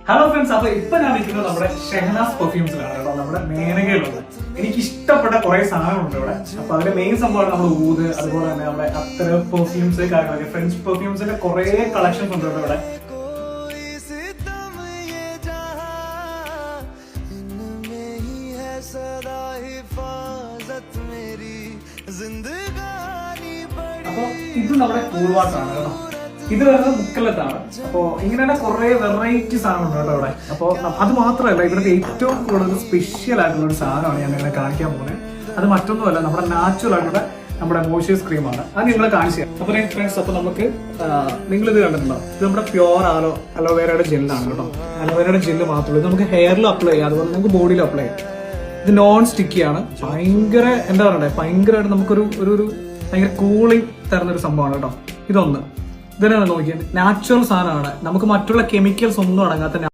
Hello friends, അപ്പൊ ഇപ്പൊ ഞാൻ നിൽക്കുന്നത് നമ്മുടെ ഷെഹനാസ് പെർഫ്യൂംസിലാണ് കേട്ടോ, നമ്മുടെ മേനകയിലുള്ളത്. എനിക്ക് ഇഷ്ടപ്പെട്ട കുറെ സാധനങ്ങളുണ്ട് ഇവിടെ. അപ്പൊ അതിന്റെ മെയിൻ സംഭവമാണ് നമ്മുടെ ഊത്, അതുപോലെ തന്നെ നമ്മുടെ അത്തർ പെർഫ്യൂംസ്, കാര്യങ്ങളൊക്കെ ഫ്രഞ്ച് പെർഫ്യൂംസിന്റെ കുറെ കളക്ഷൻസ് ഉണ്ട് ഇവിടെ. അപ്പൊ ഇത് നമ്മുടെ കൂൾ വാട്ടറാണ് കേട്ടോ. ഇത് വരുന്നത് മുക്കലത്താണ്. അപ്പോ ഇങ്ങനെ കുറെ വെറൈറ്റി സാധനമുണ്ട് കേട്ടോ ഇവിടെ. അപ്പൊ അത് മാത്രമല്ല, ഇവിടുത്തെ ഏറ്റവും കൂടുതൽ സ്പെഷ്യൽ ആയിട്ടുള്ള ഒരു സാധനമാണ് ഞാൻ നിങ്ങളെ കാണിക്കാൻ പോകുന്നത്. അത് മറ്റൊന്നുമല്ല, നമ്മുടെ നാച്ചുറൽ ആയിട്ടുള്ള നമ്മുടെ മോയ്സ്ചറൈസ് ക്രീമാണ്. അത് നിങ്ങളെ കാണിച്ചു തരാം. അപ്പൊ ഫ്രണ്ട്സ്, അപ്പൊ നമുക്ക് നിങ്ങൾ ഇത് കണ്ടിട്ടുണ്ടോ? ഇത് നമ്മുടെ പ്യോർ അലോവേരയുടെ ജെല്ലാണ് കേട്ടോ. അലോവേരയുടെ ജെല്ല് മാത്രമല്ല, ഇത് നമുക്ക് ഹെയറിൽ അപ്ലൈ ചെയ്യാം, അതുപോലെ നമുക്ക് ബോഡിയിൽ അപ്ലൈ ചെയ്യാം. ഇത് നോൺ സ്റ്റിക്കിയാണ്. ഭയങ്കര എന്താ പറയണ്ടേ, ഭയങ്കരമായിട്ട് നമുക്കൊരു ഒരു ഭയങ്കര കൂളിംഗ് തരുന്നൊരു സംഭവമാണ് കേട്ടോ. ഇതൊന്ന് ഇതിനാണ് നോക്കിയത്, നാച്ചുറൽ സാധനമാണ്. നമുക്ക് മറ്റുള്ള കെമിക്കൽസ് ഒന്നും അടങ്ങാത്ത